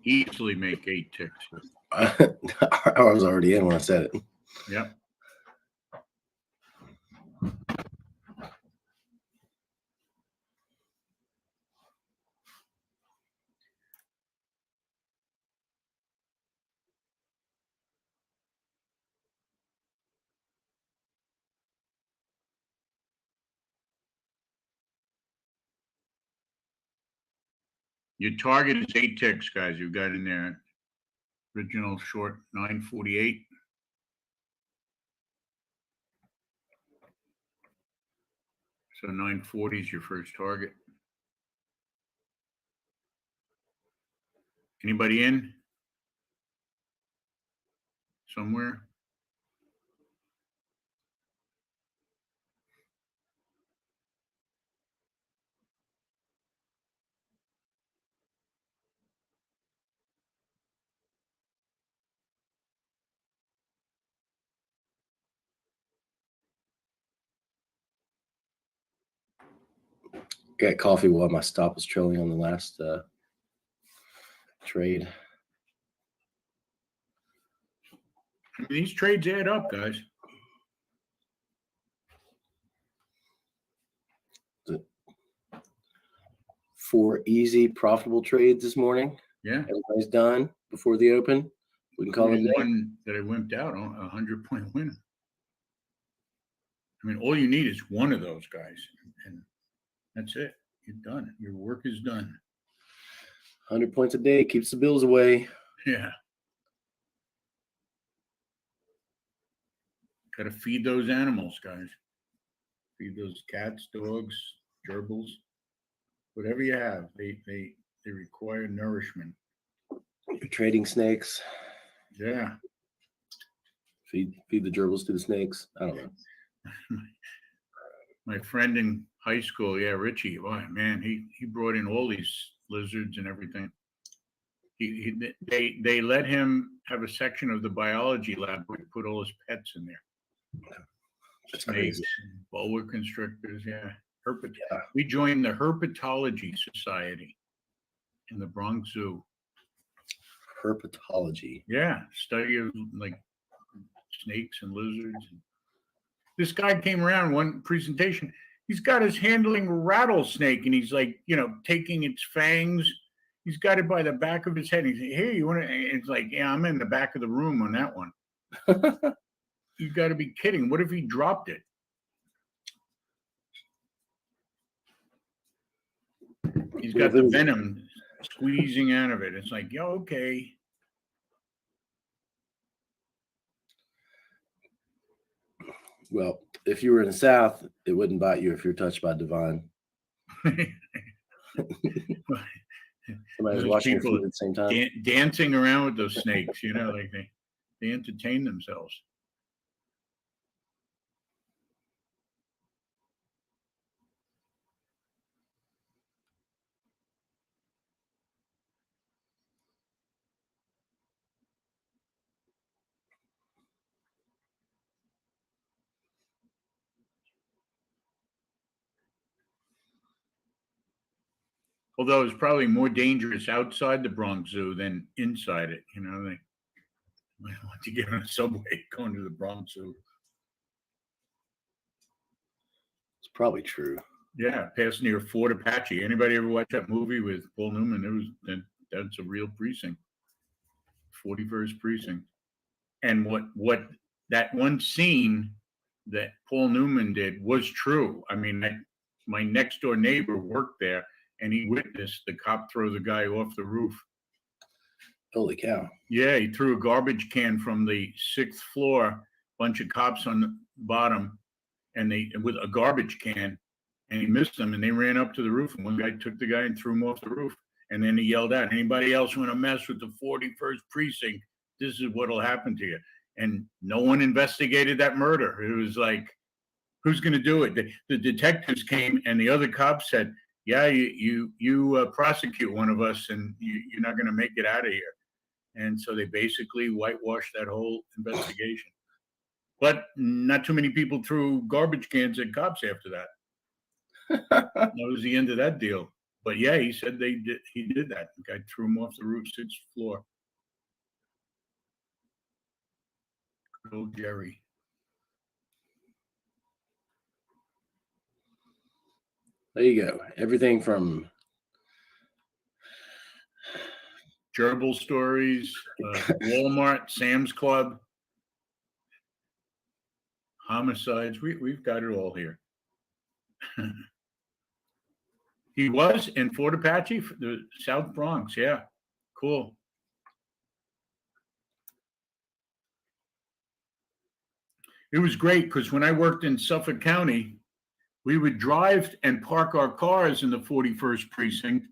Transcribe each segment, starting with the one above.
easily make 8 ticks. I was already in when I said it. Yep. Your target is 8 ticks, guys. You've got in there original short 948. So 940 is your first target. Anybody in? Somewhere? Got coffee while my stop was trailing on the last trade. These trades add up, guys. Four easy, profitable trades this morning. Yeah. Everybody's done before the open. We can call it one that I wimped out on, a 100-point winner. I mean, all you need is one of those guys, and that's it. You're done. Your work is done. 100 points a day keeps the bills away. Yeah. Got to feed those animals, guys. Feed those cats, dogs, gerbils, whatever you have. They require nourishment. You're trading snakes. Yeah. Feed the gerbils to the snakes. I don't know. My friend in high school, yeah, Richie. Oh man, he brought in all these lizards and everything. They let him have a section of the biology lab where he put all his pets in there. That's Snakes, crazy. boa constrictors, yeah. We joined the Herpetology Society in the Bronx Zoo. Herpetology. Yeah, study of like snakes and lizards. This guy came around one presentation. He's got his handling a rattlesnake, and he's like, taking its fangs. He's got it by the back of his head. He's like, "Hey, you want to?" It's like, "Yeah, I'm in the back of the room on that one." You got to be kidding! What if he dropped it? He's got the venom squeezing out of it. It's like, yeah, okay. Well, if you were in the South, it wouldn't bite you if you're touched by divine. Somebody's watching people at the same time. Dancing around with those snakes, like they entertain themselves. Although it's probably more dangerous outside the Bronx Zoo than inside it. They might want to get on a subway going to the Bronx Zoo. It's probably true. Yeah, pass near Fort Apache. Anybody ever watch that movie with Paul Newman? That's a real precinct, 41st precinct. And what that one scene that Paul Newman did was true. I mean, my next door neighbor worked there, and he witnessed the cop throw the guy off the roof. Holy cow. Yeah, he threw a garbage can from the 6th floor, bunch of cops on the bottom, and with a garbage can, and he missed them, and they ran up to the roof, and one guy took the guy and threw him off the roof. And then he yelled out, "Anybody else want to mess with the 41st precinct? This is what'll happen to you." And no one investigated that murder. It was like, who's going to do it? The detectives came, and the other cops said, "Yeah, you prosecute one of us, and you're not going to make it out of here." And so they basically whitewashed that whole investigation. But not too many people threw garbage cans at cops after that. That was the end of that deal. But yeah, he said he did that. The guy threw him off the roof, 6th floor. Good old Jerry. There you go. Everything from Gerbil stories, Walmart, Sam's Club, homicides. We've got it all here. He was in Fort Apache, the South Bronx. Yeah, cool. It was great because when I worked in Suffolk County, we would drive and park our cars in the 41st precinct,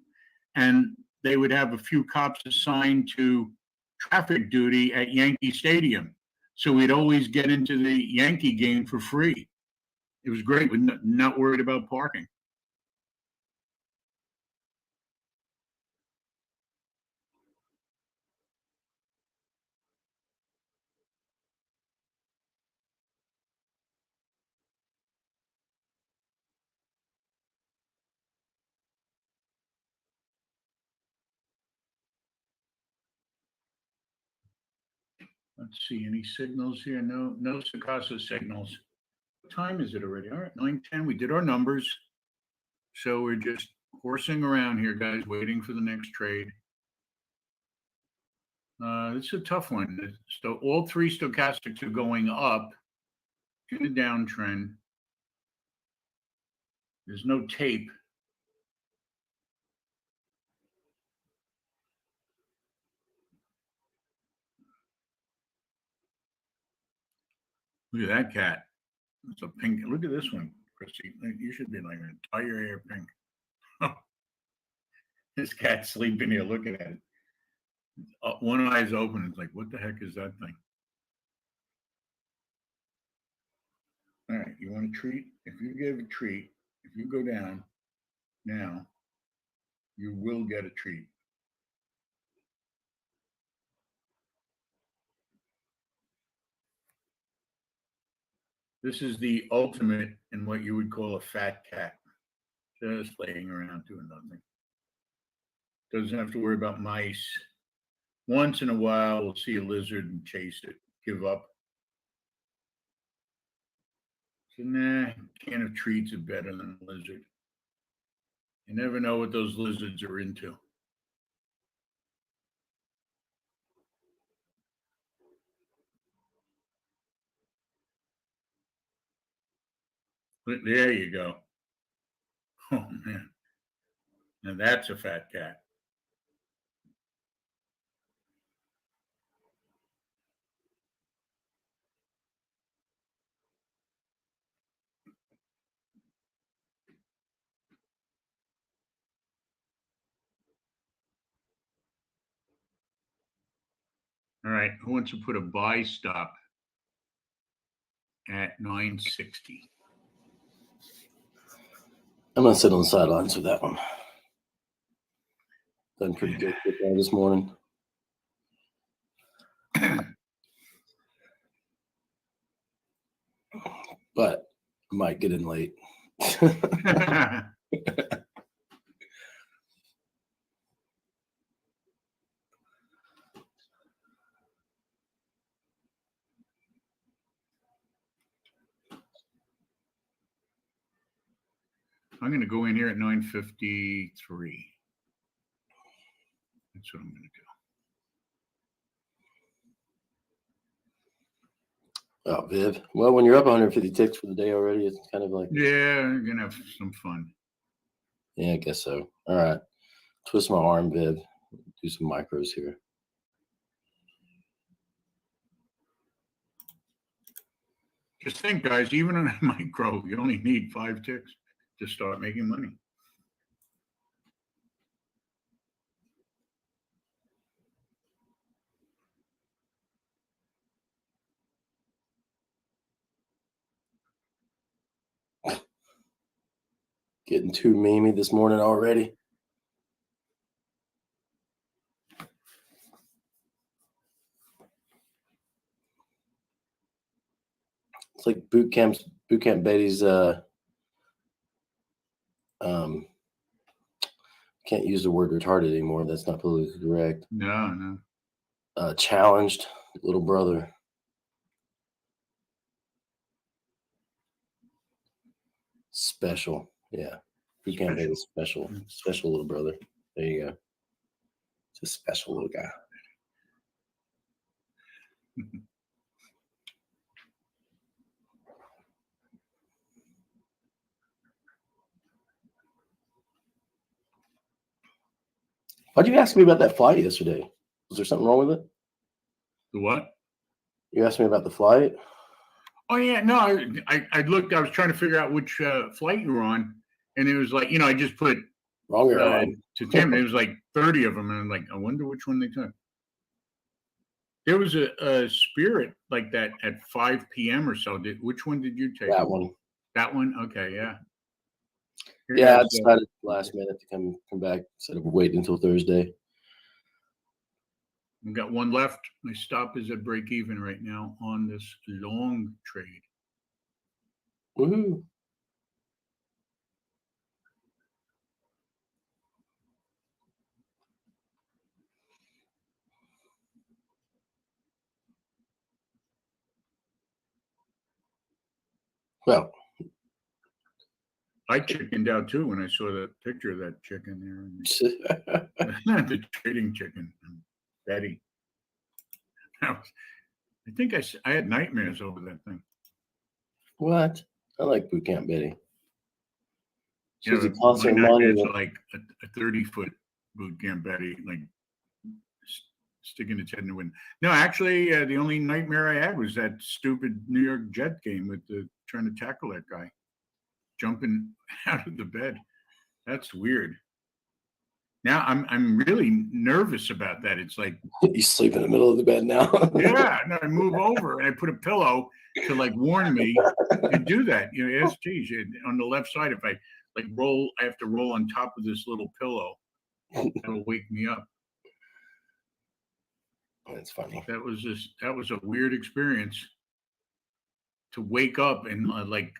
and they would have a few cops assigned to traffic duty at Yankee Stadium. So we'd always get into the Yankee game for free. It was great. We're not worried about parking. Let's see, any signals here? No Sicasa signals. What time is it already? All right, 9:10. We did our numbers. So we're just horsing around here, guys, waiting for the next trade. This is a tough one. So all three stochastics are going up in a downtrend. There's no tape. Look at that cat. It's a pink. Look at this one, Christy. You should be like, tie your hair pink. This cat's sleeping here looking at it. One eye's open. It's like, what the heck is that thing? All right, you want a treat? If you give a treat, if you go down now, you will get a treat. This is the ultimate in what you would call a fat cat. Just laying around doing nothing. Doesn't have to worry about mice. Once in a while, we'll see a lizard and chase it, give up. So, nah, can of treats are better than a lizard. You never know what those lizards are into. But there you go. Oh, man. Now that's a fat cat. All right, who wants to put a buy stop at 960? I'm gonna sit on the sidelines with that one. Done pretty good this morning. But I might get in late. I'm going to go in here at 953. That's what I'm going to do. Oh, Viv. Well, when you're up 150 ticks for the day already, it's kind of like. Yeah, you're going to have some fun. Yeah, I guess so. All right. Twist my arm, Viv. Do some micros here. Just think, guys, even on a micro, you only need 5 ticks to start making money. Getting too memey this morning already. It's like boot camp Betty's Can't use the word retarded anymore. That's not politically correct. No. Challenged little brother. Special. Yeah. Boot Camp Betty special. Special little brother. There you go. It's a special little guy. Why'd you ask me about that flight yesterday? Was there something wrong with it? The what? You asked me about the flight? Oh yeah, no, I looked. I was trying to figure out which flight you were on, and it was like, I just put Wrong airline. to Tim. It was like 30 of them, and I'm like, I wonder which one they took. There was a Spirit like that at 5 p.m. or so. Which one did you take? That one. That one? Okay, yeah. Yeah, I decided last minute to come back instead of waiting until Thursday. We've got one left. My stop is at break even right now on this long trade. Woohoo. Well, I chickened out too when I saw that picture of that chicken there. The trading chicken, Betty. I think I had nightmares over that thing. what? I like Boot Camp Betty. You She's a know, constant my nightmares reminder are like a 30-foot Boot Camp Betty, like sticking its head in the wind. No, actually, the only nightmare I had was that stupid New York Jet game with trying to tackle that guy, jumping out of the bed. That's weird. Now I'm really nervous about that. It's like, you sleep in the middle of the bed now. yeah, no, I move over and I put a pillow to like warn me to do that. Yes, geez, on the left side, if I like roll, I have to roll on top of this little pillow. That'll wake me up. That's funny. That was a weird experience to wake up and like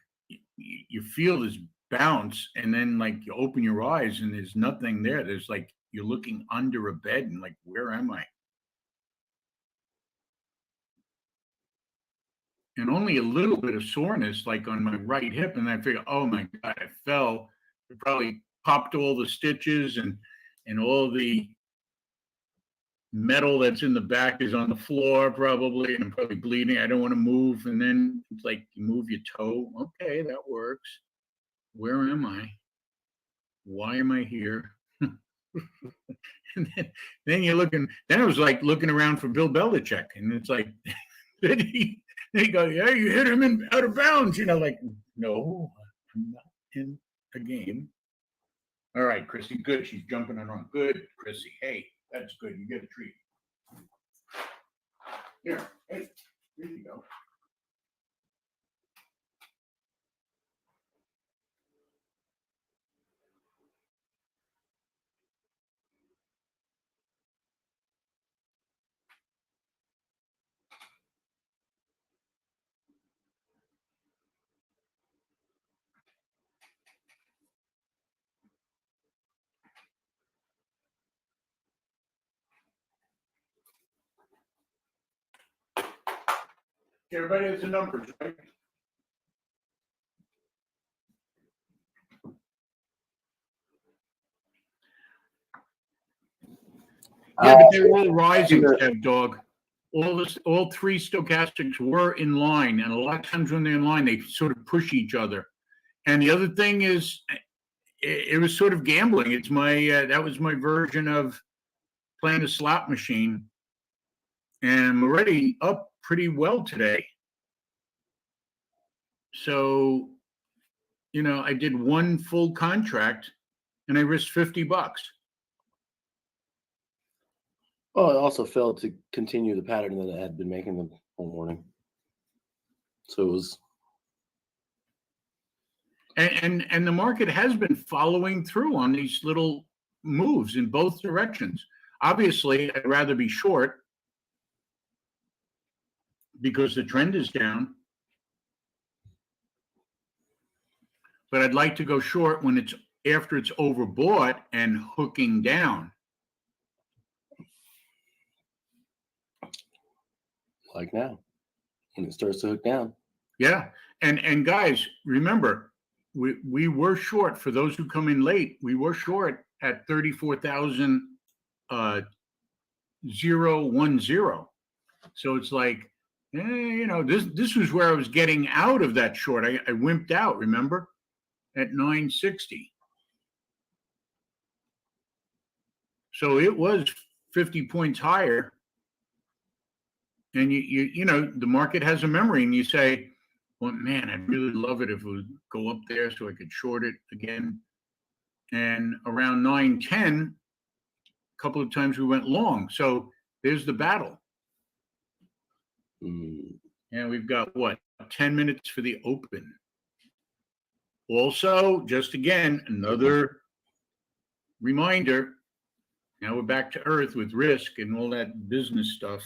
you feel this bounce, and then like you open your eyes and there's nothing there. There's like you're looking under a bed and like, where am I? And only a little bit of soreness like on my right hip, and I figure, oh my God, I fell. It probably popped all the stitches and all the metal that's in the back is on the floor probably, and I'm probably bleeding. I don't want to move. And then it's like you move your toe. Okay, that works. Where am I? Why am I here? And then you're looking. Then it was like looking around for Bill Belichick, and it's like, then he go, yeah, you hit him out of bounds. Like, no, I'm not in a game. All right, Chrissy, good. She's jumping around. Good, Chrissy. Hey, that's good. You get a treat. Here, hey, here you go. Everybody has the numbers, right? Yeah, but they're all rising, dog. All three stochastics were in line, and a lot of times when they're in line, they sort of push each other. And the other thing is, it was sort of gambling. It's that was my version of playing a slot machine, and I'm already up pretty well today. So, I did one full contract, and I risked $50. Well, it also failed to continue the pattern that it had been making the whole morning. So it was. And the market has been following through on these little moves in both directions. Obviously, I'd rather be short because the trend is down. But I'd like to go short when it's after it's overbought and hooking down. Like now, when it starts to hook down. Yeah. And guys, remember, we were short. For those who come in late, we were short at 34,010. So it's like, this was where I was getting out of that short. I wimped out, remember, at 960. So it was 50 points higher. And the market has a memory, and you say, well, man, I'd really love it if it would go up there so I could short it again. And around 910, a couple of times we went long. So there's the battle. Mm. And we've got 10 minutes for the open. Also, just again, another reminder. Now we're back to earth with risk and all that business stuff.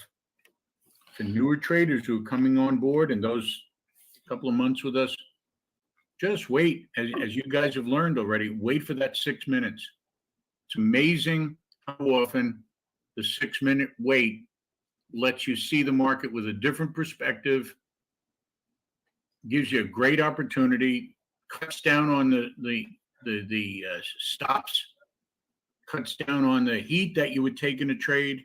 For newer traders who are coming on board and those couple of months with us, just wait. As you guys have learned already, wait for that 6 minutes. It's amazing how often the 6 minute wait lets you see the market with a different perspective, gives you a great opportunity, cuts down on the stops, cuts down on the heat that you would take in a trade,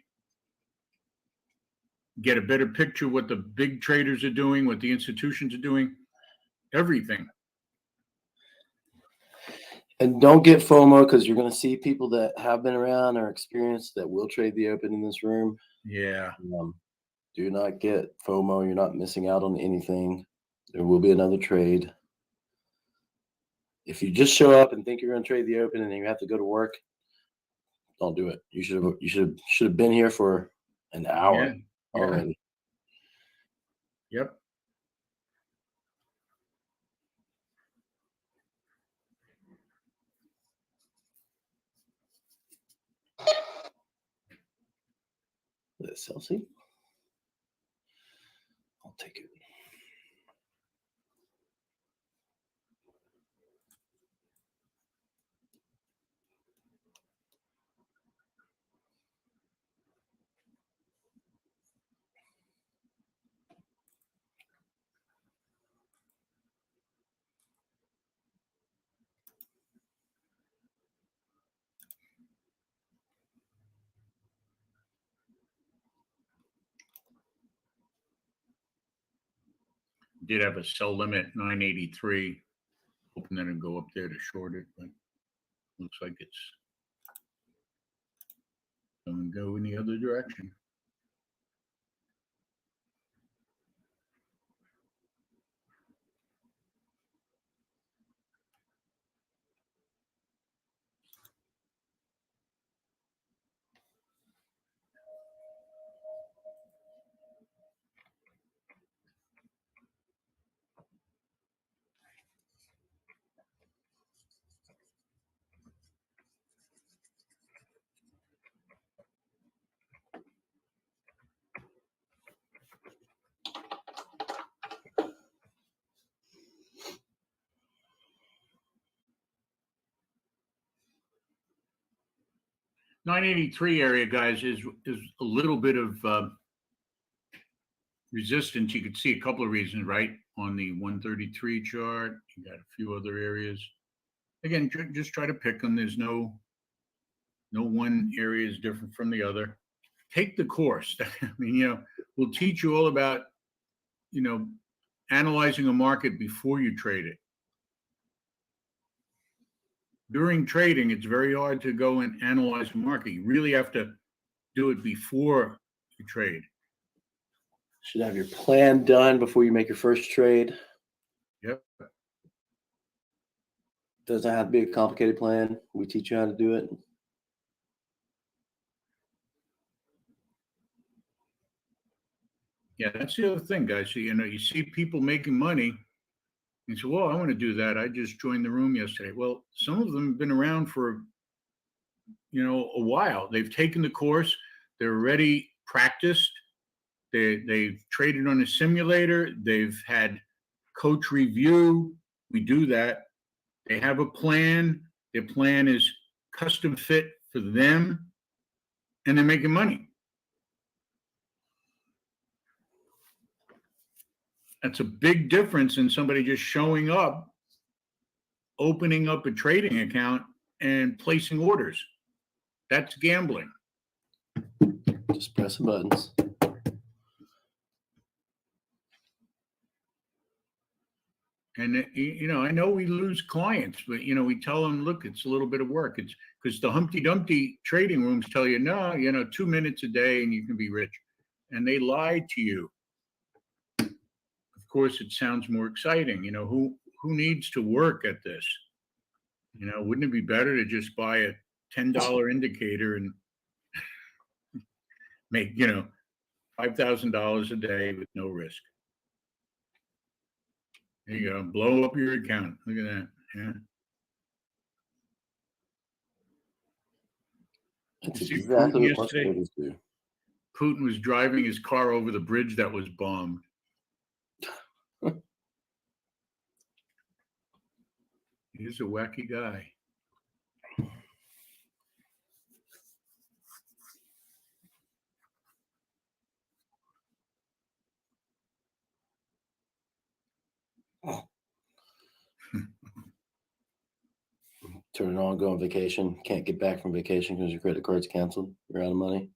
get a better picture of what the big traders are doing, what the institutions are doing, everything. And don't get FOMO, because you're going to see people that have been around or experienced that will trade the open in this room. Yeah. Do not get FOMO. You're not missing out on anything. There will be another trade. If you just show up and think you're going to trade the open and then you have to go to work, don't do it. You should have been here for an hour already. Yep. Let's see. I'll take it. Did have a sell limit 983, hoping that it'd go up there to short it, but looks like it's going to go in the other direction. $983 area, guys, is a little bit of resistance. You could see a couple of reasons, right? On the 133 chart, you got a few other areas. Again, just try to pick them. There's no one area is different from the other. Take the course. I mean, we'll teach you all about, analyzing a market before you trade it. During trading, it's very hard to go and analyze a market. You really have to do it before you trade. Should have your plan done before you make your first trade. Yep. Doesn't have to be a complicated plan. We teach you how to do it. Yeah, that's the other thing, guys. So, you see people making money. You say, well, I want to do that. I just joined the room yesterday. Well, some of them have been around for, a while. They've taken the course. They're already practiced. They've traded on a simulator. They've had coach review. We do that. They have a plan. Their plan is custom fit for them, and they're making money. That's a big difference in somebody just showing up, opening up a trading account, and placing orders. That's gambling. Just pressing buttons. And, I know we lose clients, but, we tell them, look, it's a little bit of work. It's because the Humpty Dumpty trading rooms tell you, no, 2 minutes a day and you can be rich. And they lie to you. Of course, it sounds more exciting. Who needs to work at this? Wouldn't it be better to just buy a $10 indicator and make, $5,000 a day with no risk? There you go. Blow up your account. Look at that. Yeah. That's You see exactly Putin what most yesterday? traders do. Putin was driving his car over the bridge that was bombed. He's a wacky guy. Turn it on, go on vacation. Can't get back from vacation because your credit card's canceled. You're out of money.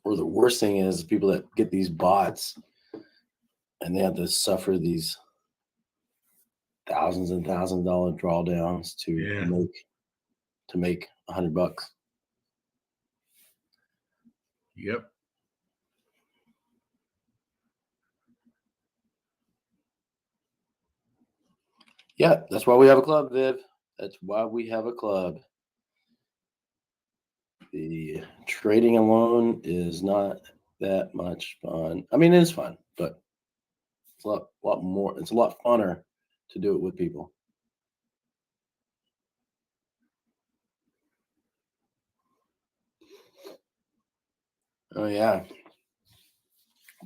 Or the worst thing is people that get these bots and they have to suffer these thousands and $1,000 drawdowns to make $100. Yep. Yeah, that's why we have a club, Viv. That's why we have a club. The trading alone is not that much fun. I mean, it is fun, but it's a lot more. It's a lot funner to do it with people. Oh yeah,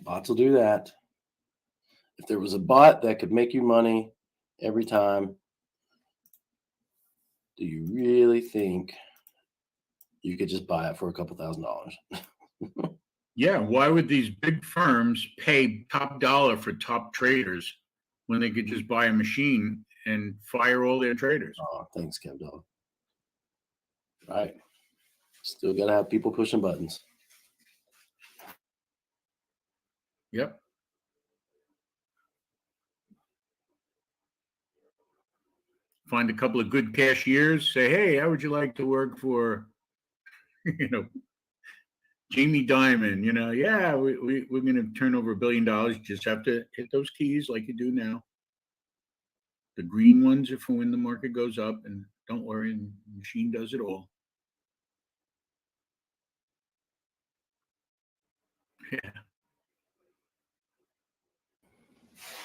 bots will do that. If there was a bot that could make you money every time, do you really think you could just buy it for a couple $1,000s? Yeah. Why would these big firms pay top dollar for top traders when they could just buy a machine and fire all their traders? Oh, thanks, Kev Dog. Right. Still got to have people pushing buttons. Yep. Find a couple of good cashiers. Say, hey, how would you like to work for, Jamie Dimon? Yeah, we're going to turn over $1 billion. You just have to hit those keys like you do now. The green ones are for when the market goes up, and don't worry, the machine does it all. Yeah.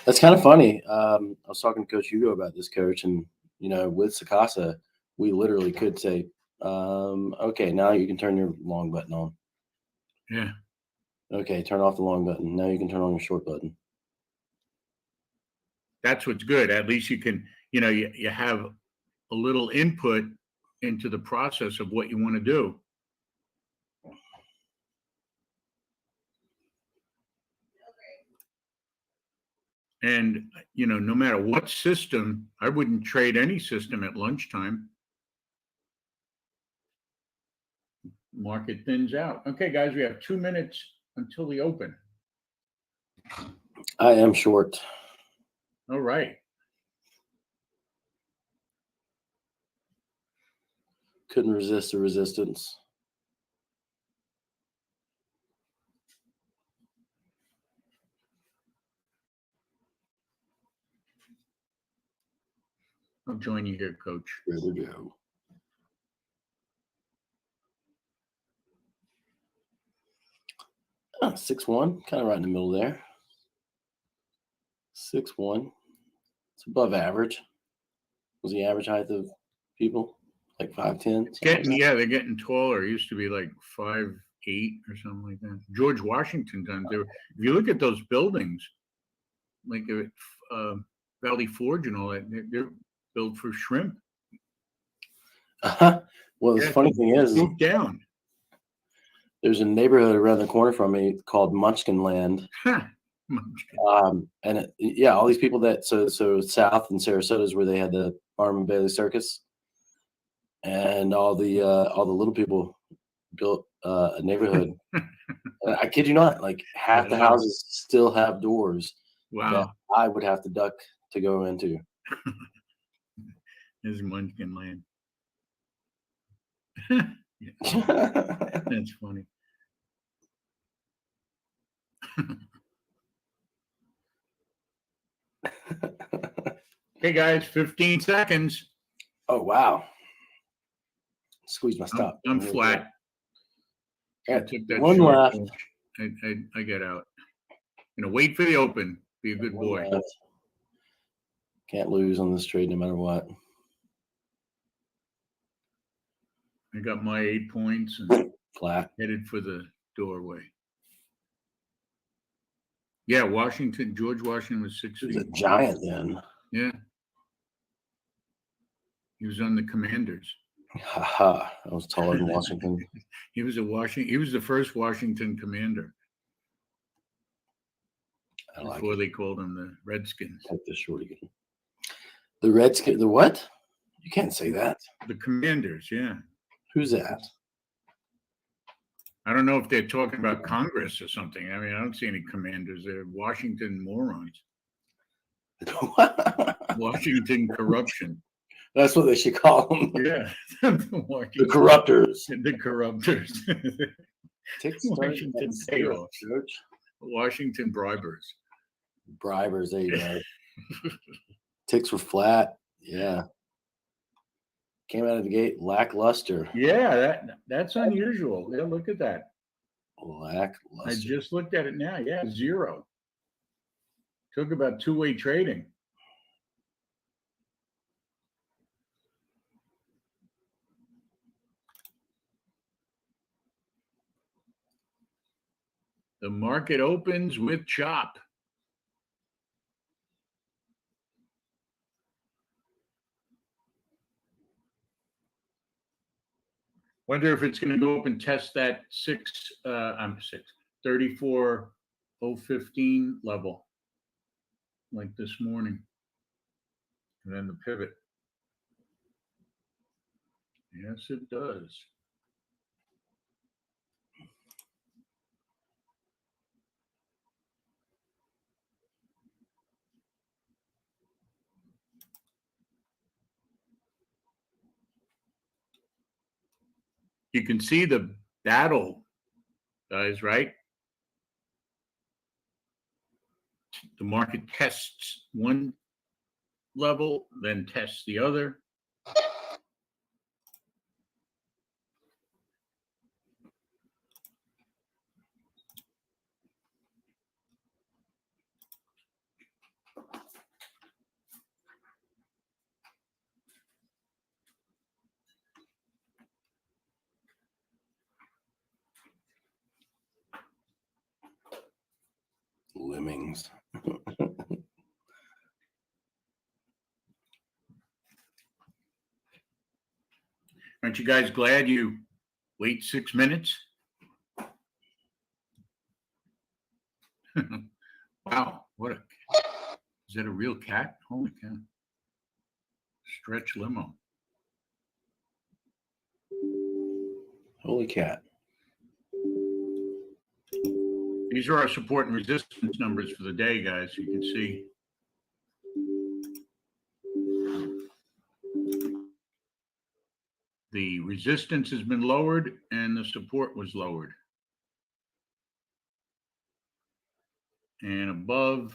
That's kind of funny. I was talking to Coach Hugo about this, Coach, and with Sakasa, we literally could say, okay, now you can turn your long button on. Yeah. Okay, turn off the long button. Now you can turn on your short button. That's what's good. At least you can, you have a little input into the process of what you want to do. And, no matter what system, I wouldn't trade any system at lunchtime. Market thins out. Okay, guys, we have 2 minutes until the open. I am short. All right. Couldn't resist the resistance. I'll join you here, Coach. There we go. Oh, 6'1", kind of right in the middle there. 6'1". It's above average. Was the average height of people like 5'10"? They're getting taller. It used to be like 5'9" 8 or something like that. George Washington times. If you look at those buildings, like Valley Forge and all that, they're built for shrimp. Well, the funny thing is, Swoop down. there's a neighborhood around the corner from me called Munchkin Land. Yeah, all these people that so south in Sarasota is where they had the Barnum and Bailey Circus, and all the little people built a neighborhood. I kid you not, like half the houses still have doors that Wow. I would have to duck to go into. This is Munchkin Land. That's That's funny. Hey guys, 15 seconds. Oh wow! Squeeze my stop. I'm flat. I took that one short left. I get out. Wait for the open. Be a good boy. Left. Can't lose on this trade no matter what. I got my 8 points and Flat. headed for the doorway. Yeah, George Washington was 6 He was feet. a giant then. Yeah. He was on the Commanders. Haha! I was taller than Washington. He was the first Washington commander. Before they called him the Redskins. Take this short again. The Redskins. The what? You can't say that. The Commanders, yeah. Who's that? I don't know if they're talking about Congress or something. I mean, I don't see any commanders there. Washington morons. Washington corruption. That's what they should call them. Yeah. The corruptors. The corruptors. Washington payoffs. Washington bribers. Bribers, there you go. Ticks were flat. Yeah. Came out of the gate lackluster. Yeah, that's unusual. Yeah, look at that. Lackluster. I just looked at it now. Yeah, 0. Took about two-way trading. The market opens with chop. Wonder if it's going to go up and test that 34,015 level like this morning. And then the pivot. Yes, it does. You can see the battle, guys, right? The market tests one level, then tests the other. Lemmings. Aren't you guys glad you wait 6 minutes? Wow, is that a real cat? Holy cow. Stretch limo. Holy cat. These are our support and resistance numbers for the day, guys. You can see. The resistance has been lowered and the support was lowered. And above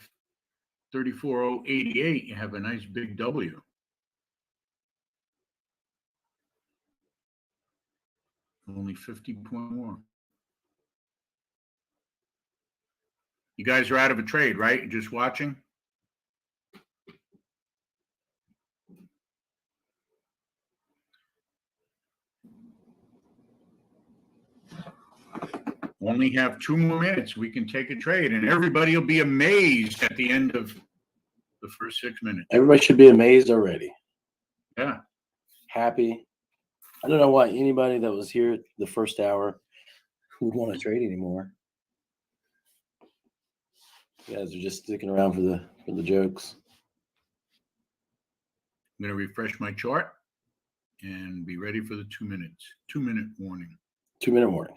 34,088, you have a nice big W. Only 50 point more. You guys are out of a trade, right? You're just watching? only have 2 more minutes. We can take a trade, and everybody will be amazed at the end of the first 6 minutes. Everybody should be amazed already. Yeah. Happy. I don't know why anybody that was here the first hour would want to trade anymore. You guys are just sticking around for the jokes. I'm going to refresh my chart and be ready for the 2 minutes. 2-minute warning. 2-minute warning.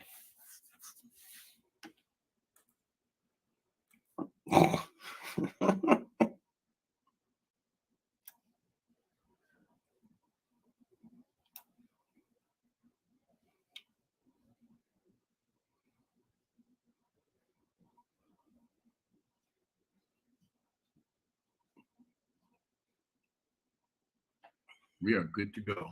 We are good to go.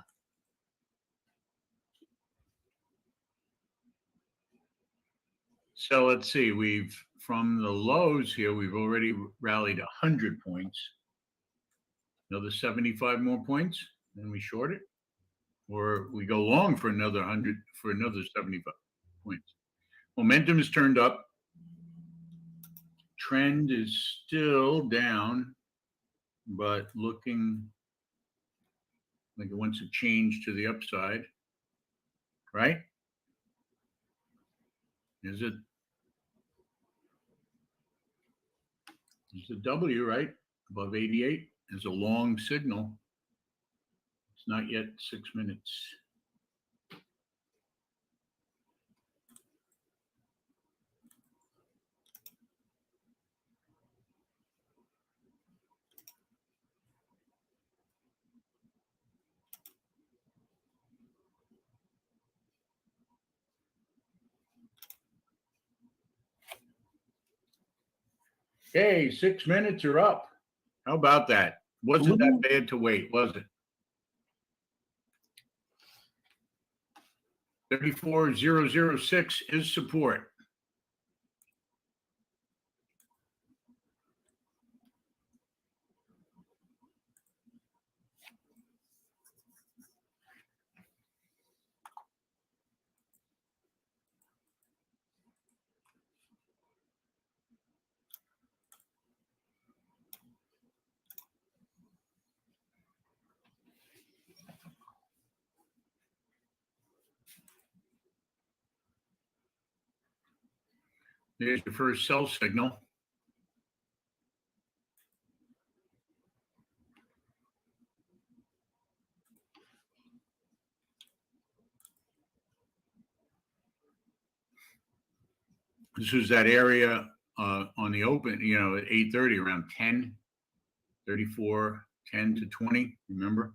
So let's see, from the lows here, we've already rallied 100 points. Another 75 more points, then we short it, or we go long for another 100, for another 75 points. Momentum is turned up. Trend is still down, but looking like it wants to change to the upside, right? Is it? There's a W, right? Above 88 is a long signal. It's not yet 6 minutes. Okay, 6 minutes are up. How about that? Wasn't that bad to wait, was it? 34006 is support. There's your first sell signal. This was that area on the open, at 8:30, around 10, 34, 10 to 20, remember?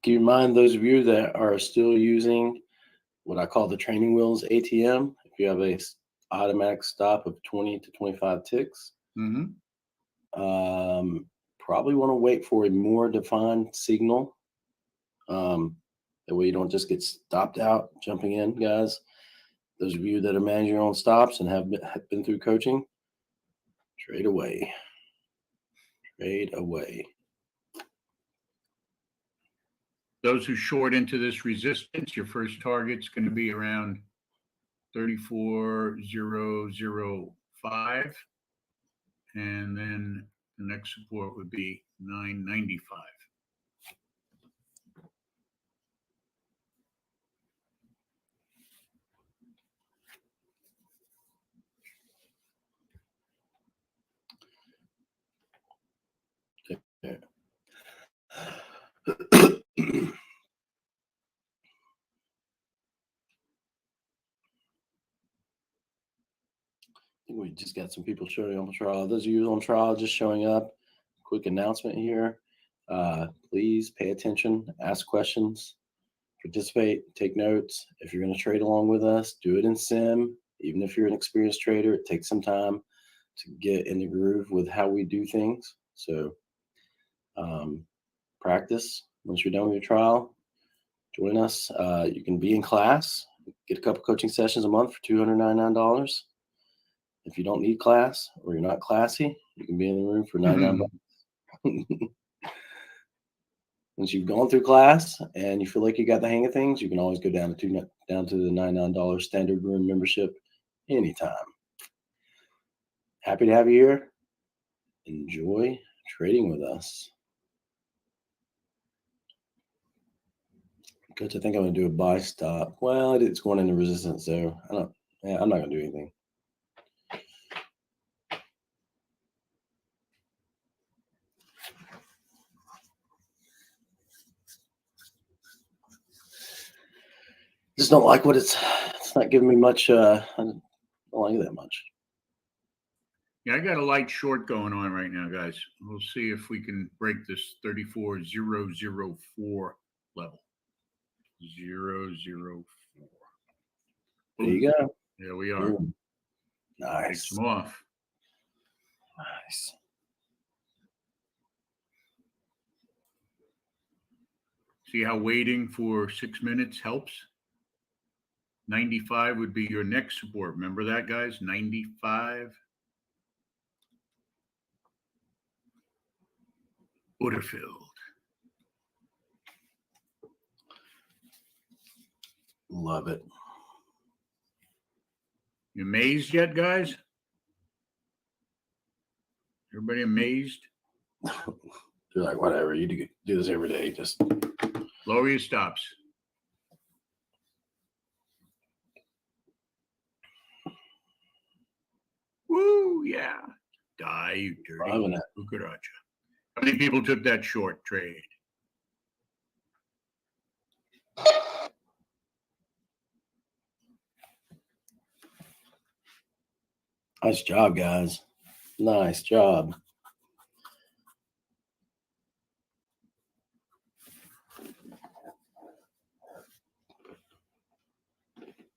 Keep in mind, those of you that are still using what I call the training wheels ATM, if you have a automatic stop of 20 to 25 ticks, Mm-hmm. probably want to wait for a more defined signal. That way you don't just get stopped out jumping in, guys. Those of you that are managing your own stops and have been through coaching, trade away. Trade away. Those who short into this resistance, your first target's going to be around 34,005. And then the next support would be 995. Yeah. I think we just got some people showing up on trial. Those of you on trial just showing up, quick announcement here. Please pay attention, ask questions, participate, take notes. If you're going to trade along with us, do it in sim. Even if you're an experienced trader, it takes some time to get in the groove with how we do things. So practice. Once you're done with your trial, join us. You can be in class, get a couple coaching sessions a month for $299. If you don't need class or you're not classy, you can be in the room for $99. Once you've gone through class and you feel like you got the hang of things, you can always go down to the $99 standard room membership anytime. Happy to have you here. Enjoy trading with us. Coach, I think I'm going to do a buy stop. Well, it's going into resistance, so I'm not going to do anything. Just don't like what it's not giving me much. I don't like it that much. Yeah, I got a light short going on right now, guys. We'll see if we can break this 34,004 level. 004. There you go. There we are. Ooh. Nice. Takes them off. Nice. See how waiting for 6 minutes helps? 95 would be your next support. Remember that, guys? 95. Butterfield. Love it. You amazed yet, guys? Everybody amazed? You're like, whatever. You do this every day. Just lower your stops. Woo, yeah. Die, you dirty cucaracha. How many people took that short trade? Nice job, guys. Nice job.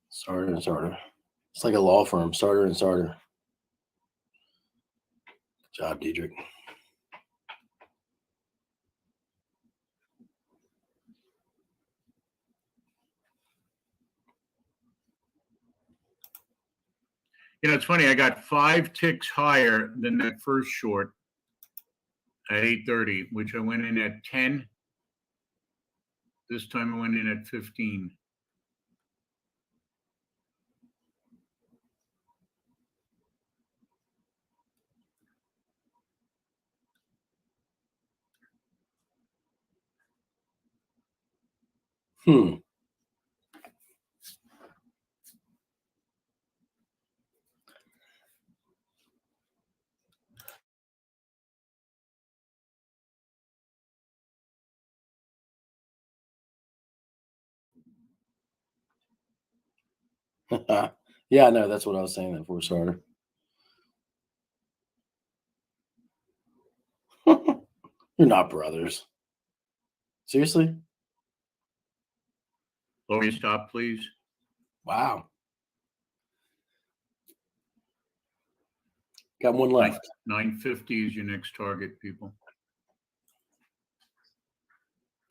Starter and starter. It's like a law firm. Starter and starter. Good job, Diedrich. You know, it's funny. I got 5 ticks higher than that first short at 8:30, which I went in at 10. This time I went in at 15. Yeah, no, that's what I was saying that for starter. You're not brothers. Seriously? Lower your stop, please. Wow. Got one left. 950 is your next target, people.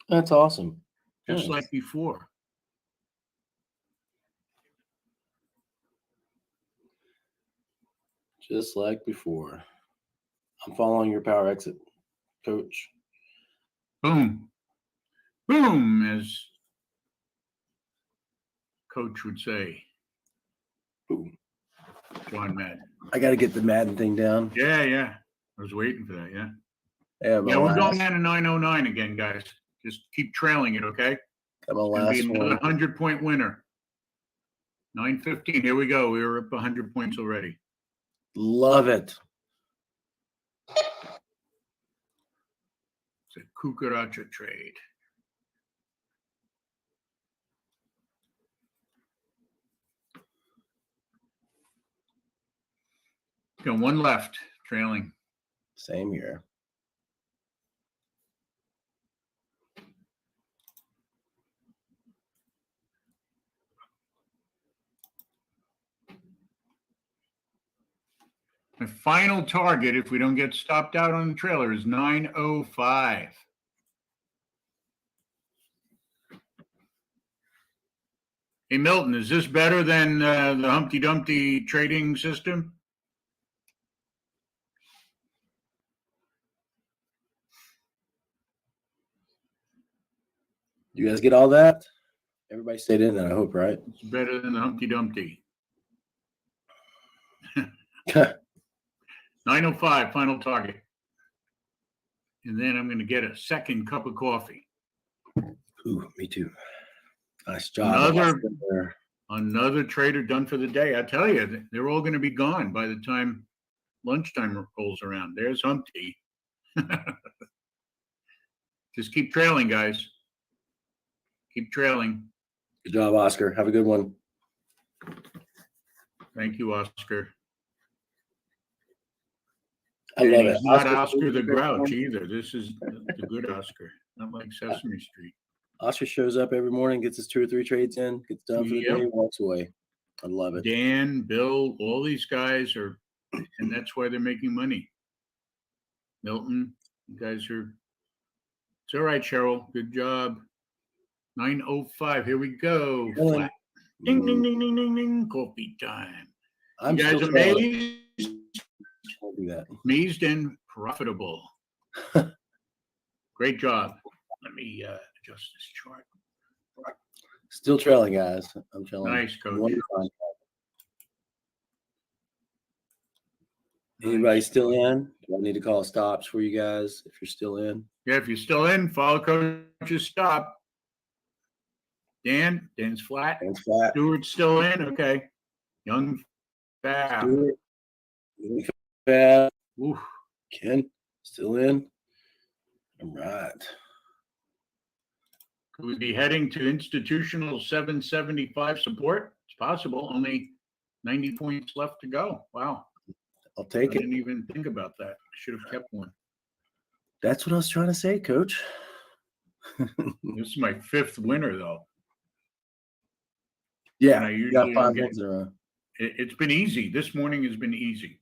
That's awesome. Just like before. Just like before. I'm following your power exit, Coach. Boom. Boom, as Coach would say. Boom. John Madden. I got to get the Madden thing down. Yeah. I was waiting for that, yeah. Yeah, we're going down to 909 again, guys. Just keep trailing it, okay? Got my It's last be another one. 100-point winner. 915. Here we go. We were up 100 points already. Love it. It's a cucaracha trade. Got one left, trailing. Same here. The final target, if we don't get stopped out on the trailer, is 905. Hey, Milton, is this better than the Humpty Dumpty trading system? You guys get all that? Everybody stayed in there, I hope, right? It's better than the Humpty Dumpty. 9:05, final target. And then I'm going to get a second cup of coffee. Ooh, me too. Nice job. Another trader done for the day. I tell you, they're all going to be gone by the time lunchtime rolls around. There's Humpty. Just keep trailing, guys. Keep trailing. Good job, Oscar. Have a good one. Thank you, Oscar. I love it. He's not Oscar the Grouch either. This is the good Oscar, not like Sesame Street. Oscar shows up every morning, gets his 2 or 3 trades in, gets done for the day, walks away. I love it. Dan, Bill, all these guys are, and that's why they're making money. Milton, you guys are, it's all right, Cheryl. Good job. 9:05. Here we go. Flat. Ding, ding, ding, ding, ding, ding. Coffee time. I'm you guys amazed? I'll do that. Amazed and profitable. Great job. Let me adjust this chart. Still trailing, guys. I'm trailing. Nice, coach. Anybody still in? Do I need to call stops for you guys if you're still in? Yeah, if you're still in, follow coach's stop. Dan's flat. Dan's flat. Stewart's still in. Okay. Young Fab. Stewart. Fab. Oof. Ken still in. All right. Could we be heading to institutional 775 support? It's possible. Only 90 points left to go. Wow. I'll take it. I didn't even think about that. I should have kept one. That's what I was trying to say, Coach. This is my 5th winner, though. Yeah, I you got usually 5 get- wins in a row. It's been easy. This morning has been easy.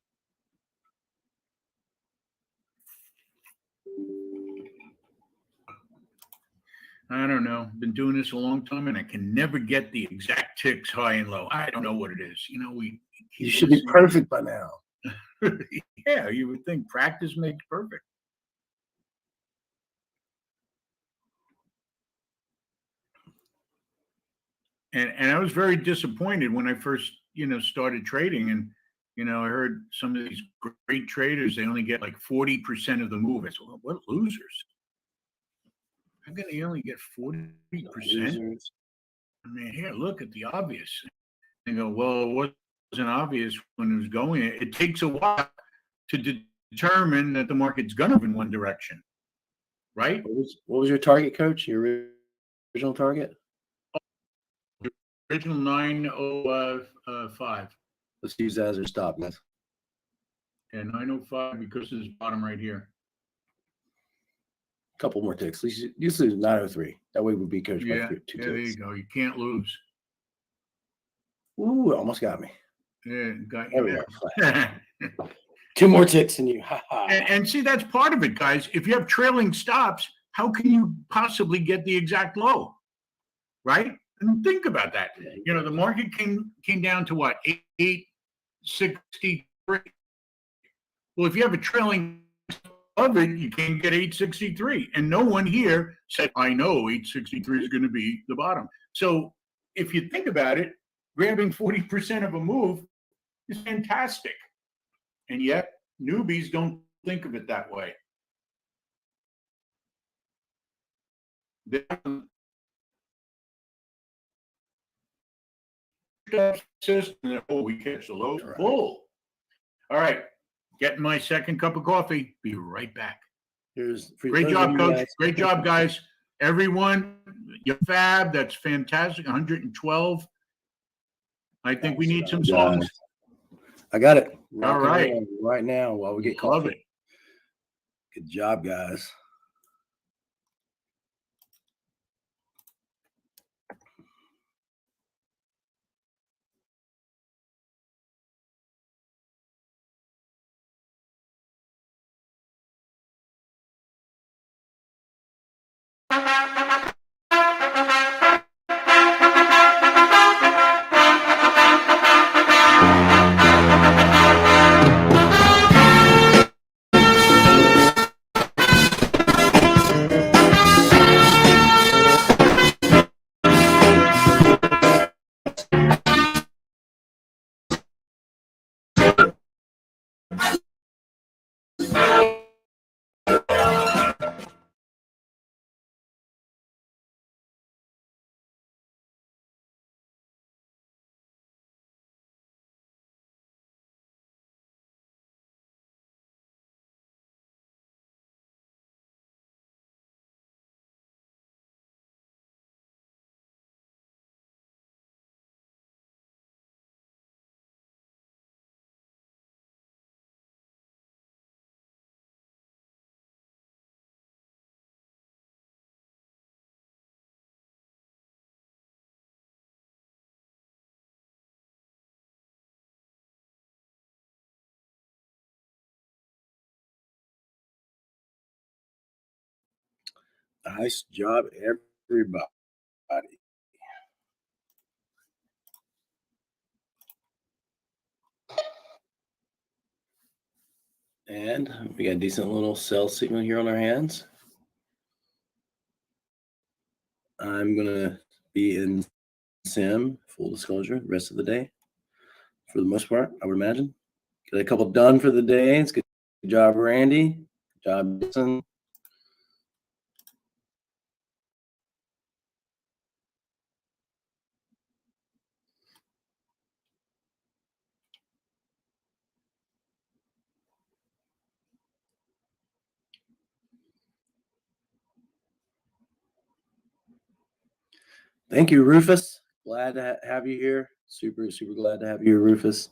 I don't know. Been doing this a long time, and I can never get the exact ticks high and low. I don't know what it is. You know, You should be perfect by now. Yeah, you would think practice makes perfect. And I was very disappointed when I first, started trading, and I heard some of these great traders, they only get like 40% of the move. I said, well, what losers? How can they only get 40%? I mean, here, look at the obvious. They go, well, it wasn't obvious when it was going. It takes a while to determine that the market's going to move in one direction, right? What was your target, Coach? Your original target? Original 9:05. Let's use that as our stop, guys. And 9:05 because of this bottom right here. A couple more ticks. Let's use 903. That way we'll be Coach by Yeah, 2 there you ticks. go. You can't lose. Ooh, almost got me. Yeah, got There we you go. there. 2 more ticks and you. Ha ha. And see, that's part of it, guys. If you have trailing stops, how can you possibly get the exact low? Right? And think about that. The market came down to what? 863. Well, if you have a trailing of it, you can't get 863. And no one here said, I know 863 is going to be the bottom. So if you think about it, grabbing 40% of a move is fantastic. And yet newbies don't think of it that way. System, oh, we catch the low. Bull. All right. Getting my second cup of coffee. Be right back. Great job, Coach. Great job, guys. Everyone, you're fab. That's fantastic. 112. I think we need some songs. I got it. All right. Right now while we get coffee. Love it. Good job, guys. Nice job, everybody. And we got a decent little cell signal here on our hands. I'm going to be in sim, full disclosure, the rest of the day. For the most part, I would imagine. Get a couple done for the day. It's good job, Randy. Good job, Jason. Thank you, Rufus. Glad to have you here. Super, super glad to have you, Rufus.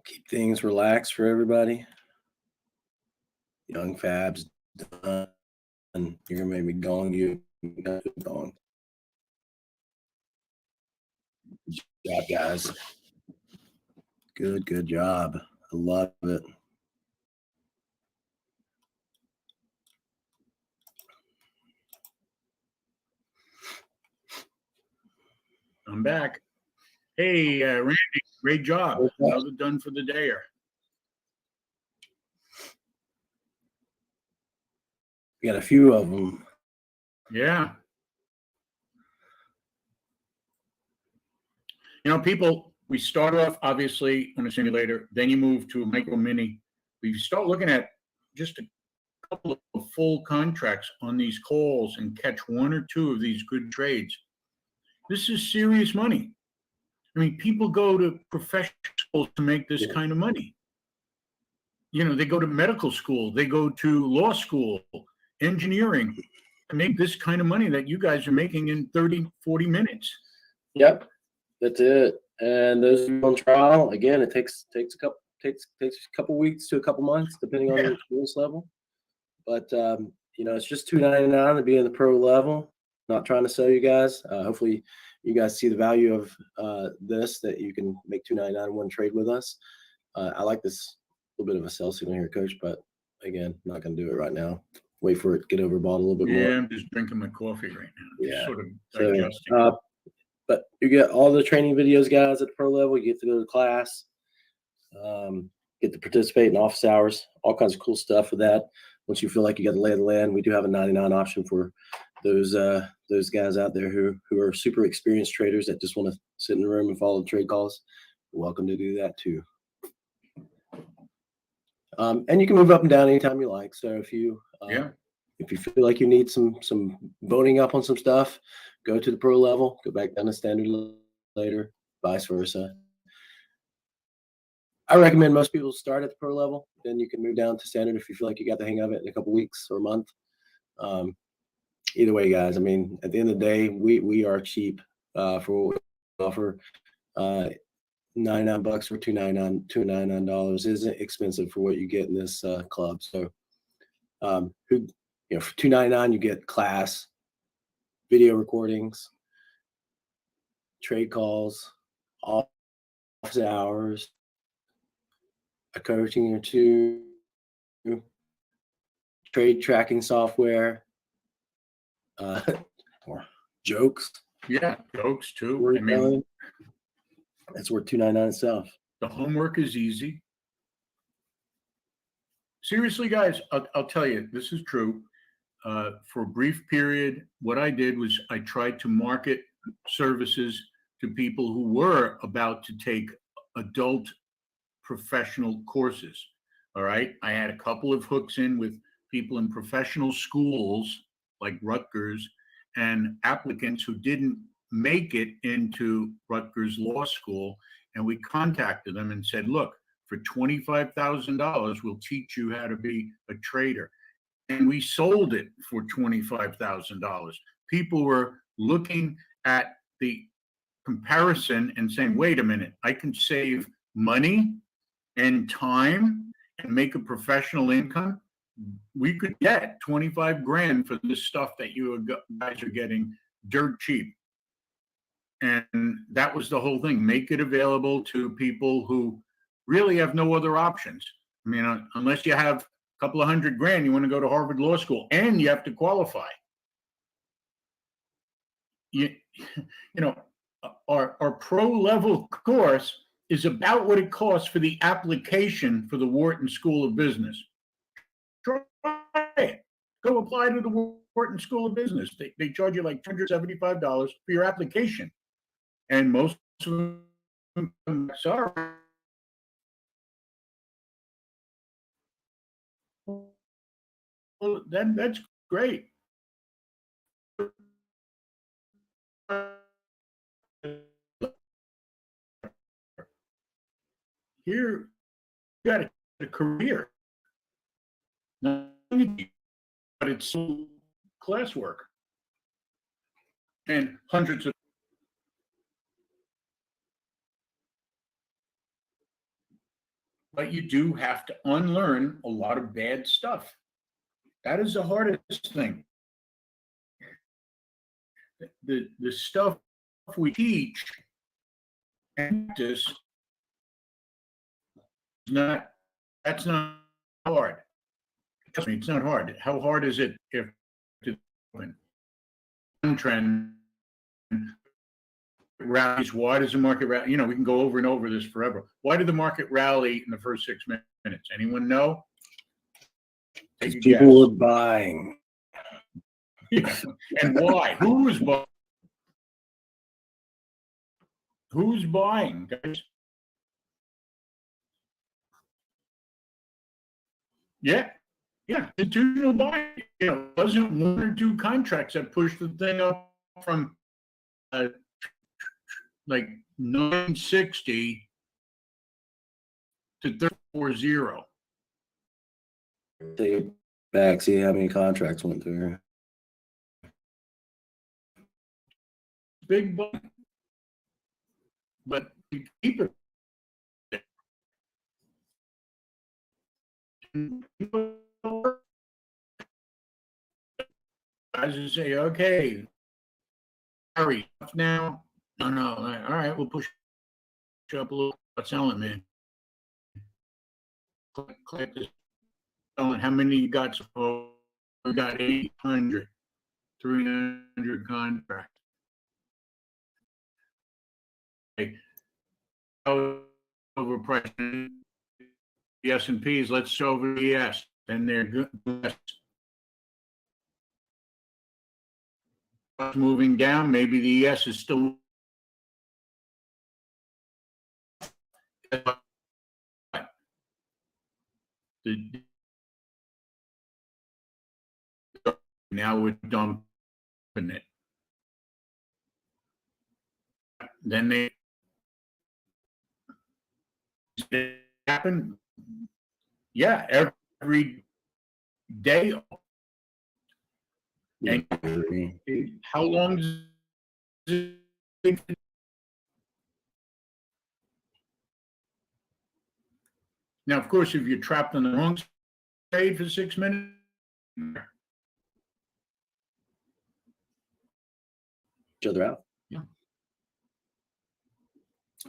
Keep things relaxed for everybody. Young Fab's done. You're gonna make me gong you. Gong. Good job, guys. Good job. I love it. I'm back. Hey, Randy, great job. Another done for the dayer. We got a few of them. Yeah. You know, people, we start off obviously on a simulator, then you move to a micro mini. We start looking at just a couple of full contracts on these calls and catch one or two of these good trades. This is serious money. I mean, people go to professional schools to make this kind of money. You know, they go to medical school, they go to law school, engineering to make this kind of money that you guys are making in 30, 40 minutes. Yep, that's it. And those on trial, again, it takes a couple weeks to a couple months, depending on your experience level. But you know, it's just $2.99 to be in the pro level. Not trying to sell you guys. Hopefully, you guys see the value of this, that you can make $2.99 in one trade with us. I like this little bit of a sell signal here, Coach, but again, not going to do it right now. Wait for it to get overbought a little bit more. Yeah, I'm just drinking my coffee right now. Yeah. Sort of digesting. So, but you get all the training videos, guys, at the pro level. You get to go to class, get to participate in office hours, all kinds of cool stuff with that. Once you feel like you got the lay of the land, we do have a 99 option for those guys out there who are super experienced traders that just want to sit in the room and follow the trade calls. You're welcome to do that too. And you can move up and down anytime you like. So if you feel like you need some boning up on some stuff, go to the pro level, go back down to standard later, vice versa. I recommend most people start at the pro level, then you can move down to standard if you feel like you got the hang of it in a couple weeks or a month. Either way, guys, I mean, at the end of the day, we are cheap for what we offer. $99 for $299 isn't expensive for what you get in this club. So, for $299 you get class, video recordings, trade calls, office hours, a coaching or two, trade tracking software, or jokes. Yeah, jokes too. I mean, it's worth $299 itself. The homework is easy. Seriously, guys, I'll tell you, this is true. For a brief period, what I did was I tried to market services to people who were about to take adult professional courses. All right. I had a couple of hooks in with people in professional schools like Rutgers and applicants who didn't make it into Rutgers Law School. And we contacted them and said, look, for $25,000, we'll teach you how to be a trader. And we sold it for $25,000. People were looking at the comparison and saying, wait a minute, I can save money and time and make a professional income. We could get 25 grand for this stuff that you guys are getting dirt cheap. And that was the whole thing. Make it available to people who really have no other options. I mean, unless you have couple of $100,000, you want to go to Harvard Law School, and you have to qualify. You know, our pro level course is about what it costs for the application for the Wharton School of Business. Try it. Go apply to the Wharton School of Business. They charge you like $275 for your application. And most of them, sorry. Well, then that's great. Here, you got a career. But it's classwork. And hundreds of. But you do have to unlearn a lot of bad stuff. That is the hardest thing. The stuff we teach and practice is not, that's not hard. Trust me, it's not hard. How hard is it if to open trend rallies? Why does the market rally? You know, we can go over and over this forever. Why did the market rally in the first 6 minutes? Anyone know? Take a People guess. were buying. Yeah. And why? Who's buying? Who's buying, guys? Yeah. Yeah. Institutional buying. You know, it wasn't one or two contracts that pushed the thing up from like 960 to 340. Take it back, see how many contracts went through. Big buying. But to keep it. Guys just say, okay, hurry up now. No. All right, we'll push up a little. What's selling, man? Click this. How many you got? So we got 800, 300 contracts. Okay. Overpriced. The S&Ps, let's show over the S. Then they're good. Moving down, maybe the ES is still. Now we're dumping it. Then they happen. Yeah, every day. And how long does it take? Now, of course, if you're trapped on the wrong trade for 6 minutes, Each other out. Yeah.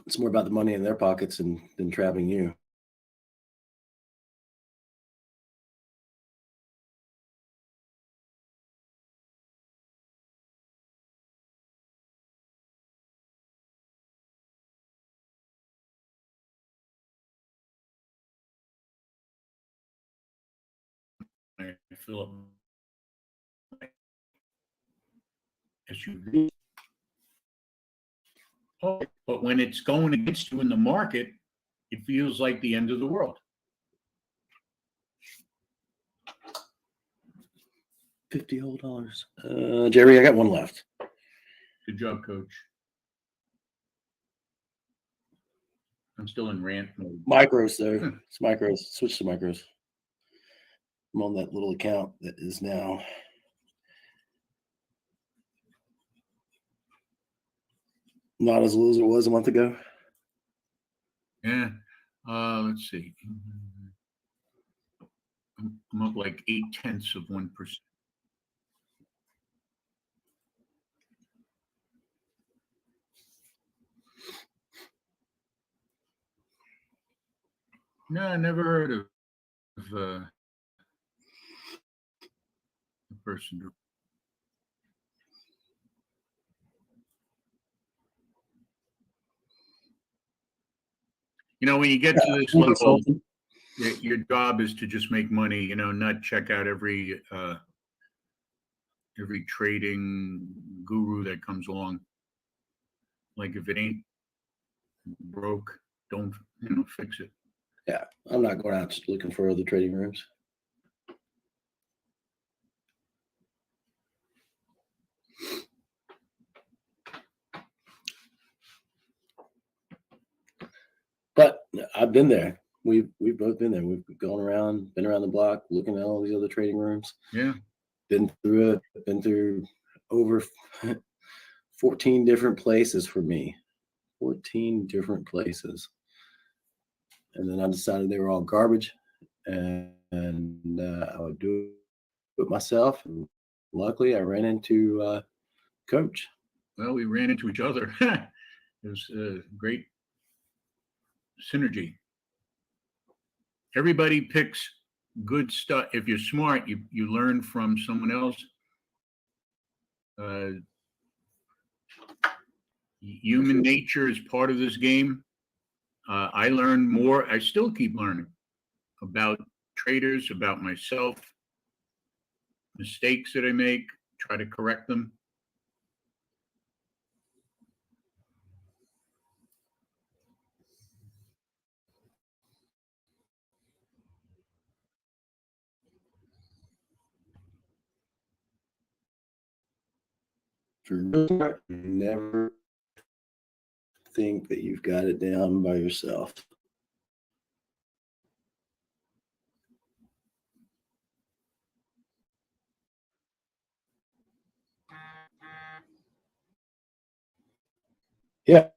It's more about the money in their pockets than trapping you. I fill up my SUV. But when it's going against you in the market, it feels like the end of the world. $50 whole. Jerry, I got one left. Good job, Coach. I'm still in rant mode. Micros, though. It's micros. Switch to micros. I'm on that little account that is now. Not as low as it was a month ago. Yeah. Let's see. I'm up like 0.8%. No, I never heard of person to. When you get to this level, Consultant. your job is to just make money, not check out every trading guru that comes along. Like if it ain't broke, don't fix it. Yeah, I'm not going out just looking for other trading rooms. But I've been there. We've both been there. We've been around the block, looking at all these other trading rooms. Yeah. Been through it. Been through over 14 different places for me. 14 different places. And then I decided they were all garbage, and I would do it myself. And luckily, I ran into Coach. Well, we ran into each other. It was a great synergy. Everybody picks good stuff. If you're smart, you learn from someone else. Human nature is part of this game. I learn more. I still keep learning about traders, about myself, mistakes that I make, try to correct them. Never think that you've got it down by yourself. Yeah.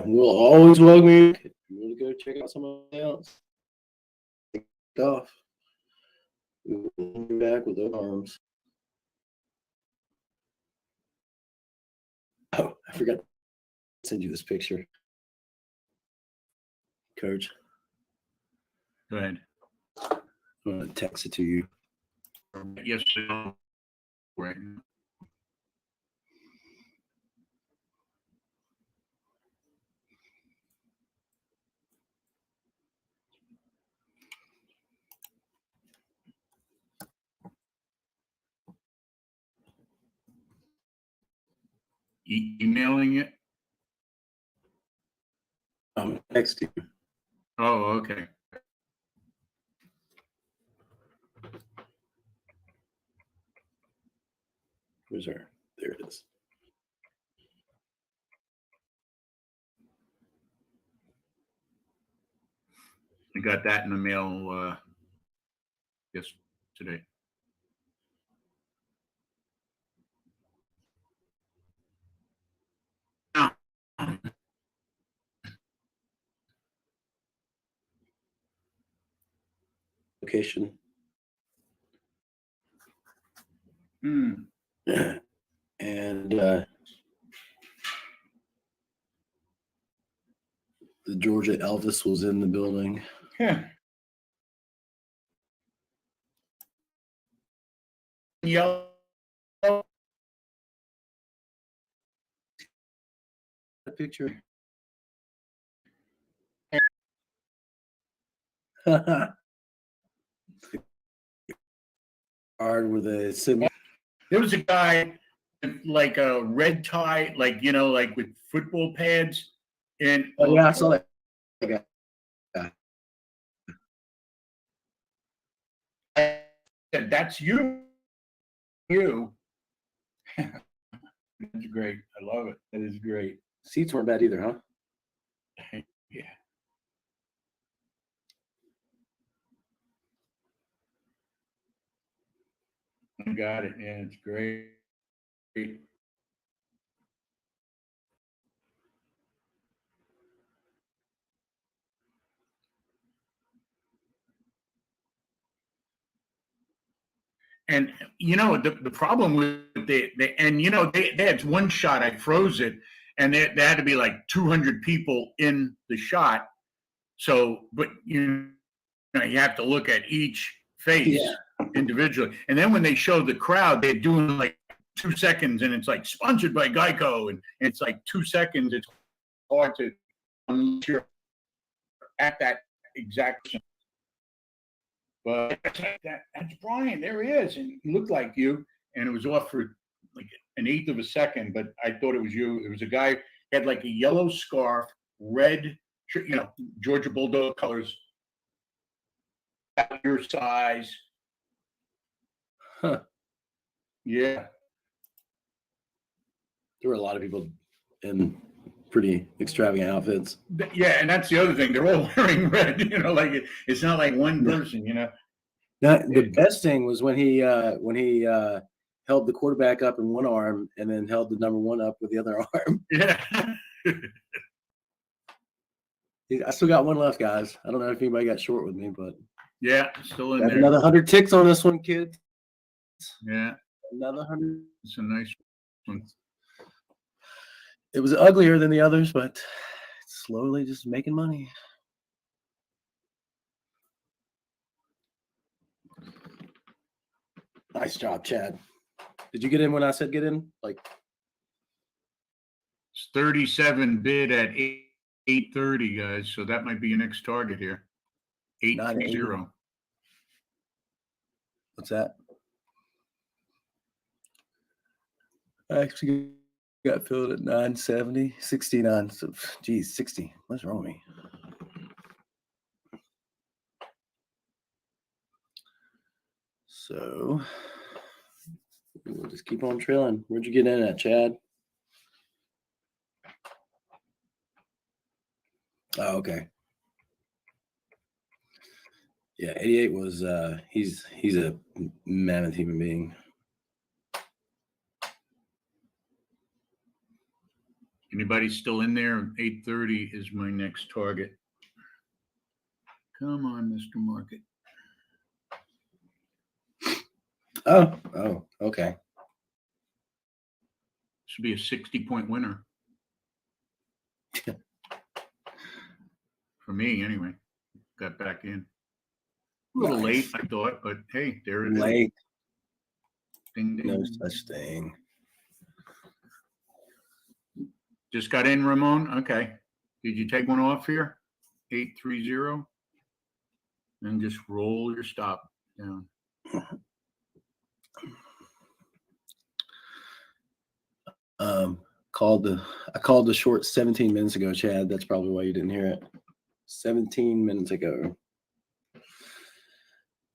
We'll always welcome you. If you want to go check out somebody else, take it off. We will be back with open arms. Oh, I forgot to send you this picture. Coach, Go ahead. I'm going to text it to you. Yes, right. Emailing it? I'm texting you. Oh, okay. Where's her? There it is. I got that in the mail yesterday. Location. And the Georgia Elvis was in the building. Yeah. Yellow. A picture. Card with a symbol. There was a guy with like a red tie, like with football pads, and Oh yeah, I saw that. Okay. I said, "That's you." You. That's great. I love it. That is great. Seats weren't bad either, huh? Yeah. I got it. Yeah, it's great. And the problem with they had one shot, I froze it, and there had to be like 200 people in the shot. So, but you have to look at each face. Yeah. individually. And then when they showed the crowd, they're doing like 2 seconds, and it's like sponsored by Geico, and it's like 2 seconds. It's hard to unless you're at that exact. But that's Brian. There he is, and he looked like you, and it was off for like an eighth of a second. But I thought it was you. It was a guy who had like a yellow scarf, red, Georgia Bulldog colors, your size. Huh. Yeah. There were a lot of people in pretty extravagant outfits. Yeah, and that's the other thing. They're all wearing red. Like it's not like one person. Now, the best thing was when he held the quarterback up in one arm and then held the number one up with the other arm. Yeah. I still got one left, guys. I don't know if anybody got short with me, but Yeah, still in got there. another 100 ticks on this one, kid. Yeah, Another 100. it's a nice one. It was uglier than the others, but it's slowly just making money. Nice job, Chad. Did you get in when I said get in? Like, It's 37 bid at 830, guys. So that might be your next target here. 830. what's that? I actually got filled at 970, 69. So, geez, 60. What's wrong with me? So we'll just keep on trailing. Where'd you get in at, Chad? Oh, okay. Yeah, 88 was he's a mammoth human being. Anybody still in there? 830 is my next target. Come on, Mr. Market. Oh, okay. Should be a 60-point winner. For me, anyway. Got back in. A little late, I thought, but hey, there it is. Late. Ding, ding. No such thing. Just got in, Ramon? Okay. Did you take one off here? 830. And just roll your stop down. I called the short 17 minutes ago, Chad. That's probably why you didn't hear it. 17 minutes ago.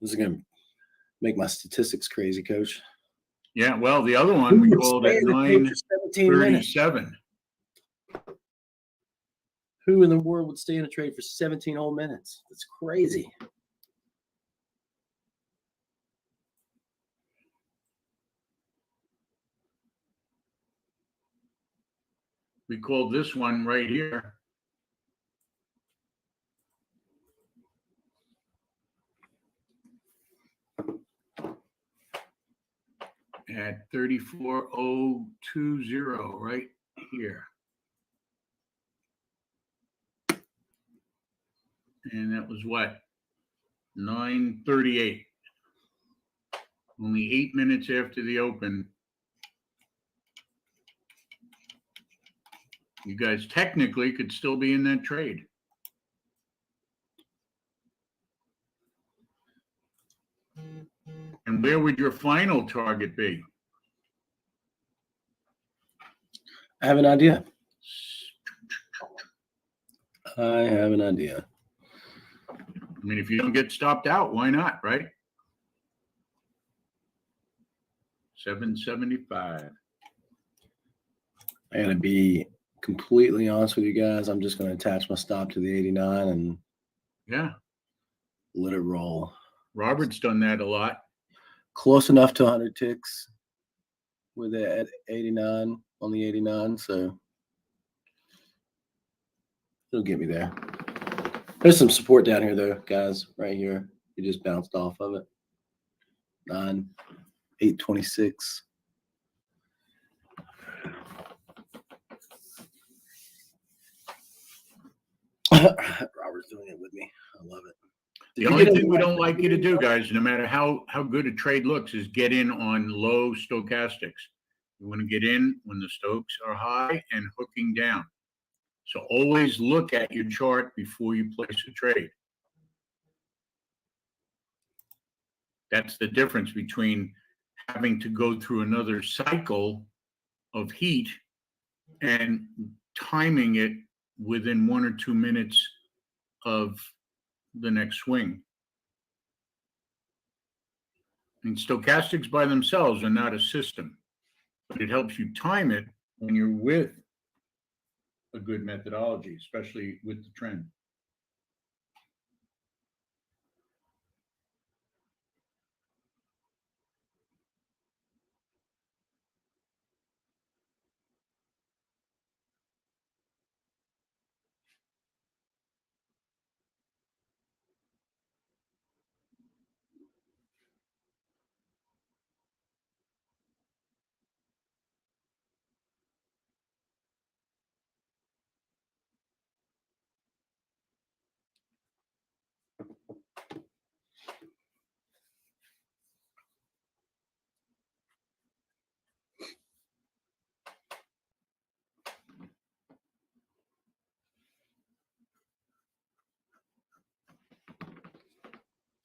This is gonna make my statistics crazy, Coach. Yeah, well, the other one we called at 9:37. Who in the world would stay in a trade for 17 whole minutes? That's crazy. We called this one right here. At 34,020 right here. And that was what? 9:38. Only 8 minutes after the open. You guys technically could still be in that trade. And where would your final target be? I have an idea. I mean, if you don't get stopped out, why not, right? 775. I gotta be completely honest with you guys. I'm just gonna attach my stop to the 89 and Yeah. let it roll. Robert's done that a lot. Close enough to 100 ticks with it at 89 on the 89, so it'll get me there. There's some support down here though, guys, right here. You just bounced off of it. 826. Robert's doing it with me. I love it. The only thing we don't like you to do, guys, no matter how good a trade looks, is get in on low stochastics. You want to get in when the stokes are high and hooking down. So always look at your chart before you place a trade. That's the difference between having to go through another cycle of heat and timing it within 1 or 2 minutes of the next swing. And stochastics by themselves are not a system, but it helps you time it when you're with a good methodology, especially with the trend.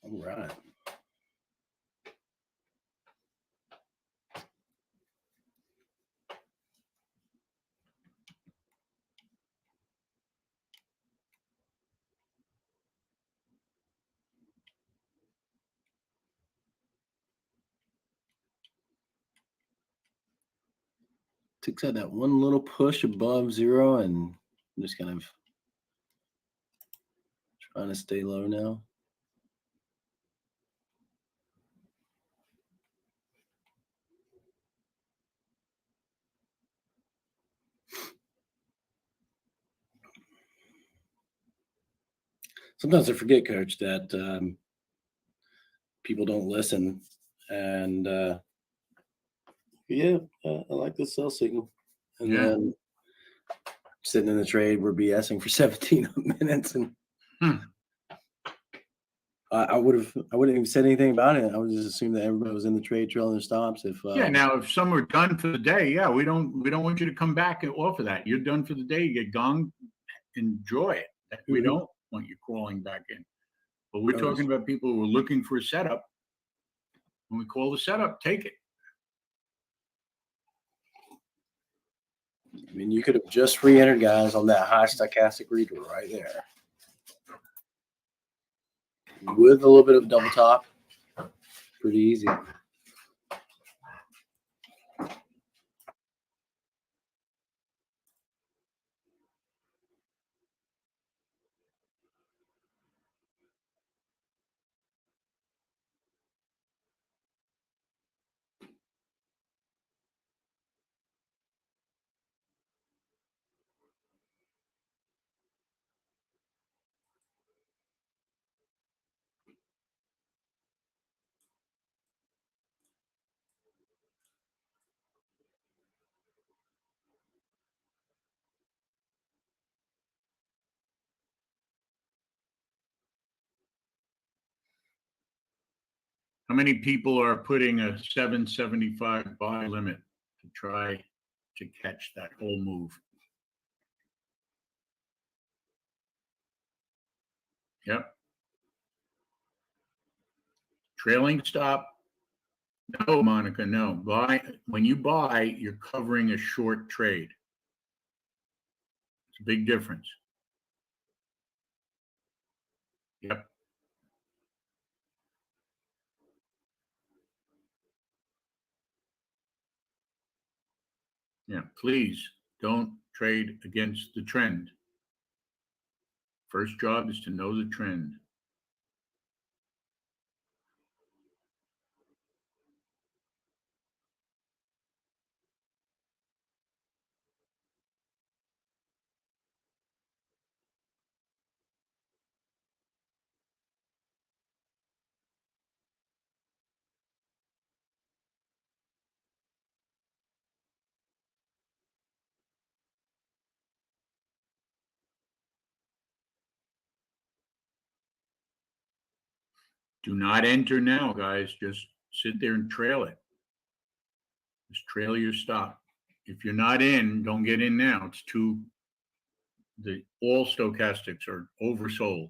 All right. Ticks had that one little push above zero, and I'm just kind of trying to stay low now. Sometimes I forget, Coach, that people don't listen. And I like the sell signal. And Yeah. then sitting in the trade, we're BSing for 17 minutes, and I wouldn't even said anything about it. I would just assume that everybody was in the trade trailing their stops. If Yeah. Now, if some are done for the day, yeah, we don't want you to come back and offer that. You're done for the day. You get gonged. Enjoy it. We don't want you crawling back in. But we're talking about people who are looking for a setup. When we call the setup, take it. I mean, you could have just re-entered guys on that high stochastic redraw right there, with a little bit of double top. Pretty easy. How many people are putting a 775 buy limit to try to catch that whole move? Yep. Trailing stop. No, Monica, no. Buy when you buy, you're covering a short trade. It's a big difference. Yep. Yeah, please don't trade against the trend. First job is to know the trend. Do not enter now, guys. Just sit there and trail it. Just trail your stop. If you're not in, don't get in now. It's all stochastics are oversold.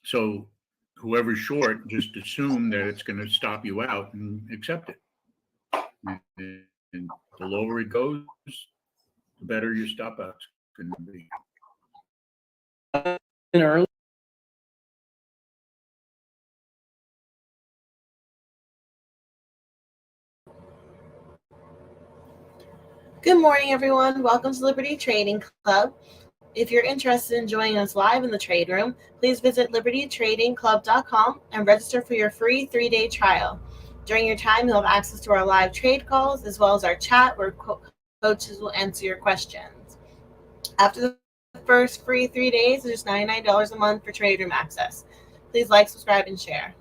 So whoever's short, just assume that it's going to stop you out and accept it. And the lower it goes, the better your stop out's going to be. In early. Good morning, everyone. Welcome to Liberty Trading Club. If you're interested in joining us live in the trade room, please visit libertytradingclub.com and register for your free 3-day trial. During your time, you'll have access to our live trade calls as well as our chat where coaches will answer your questions. After the first free 3 days, it's just $99 a month for trade room access. Please like, subscribe, and share.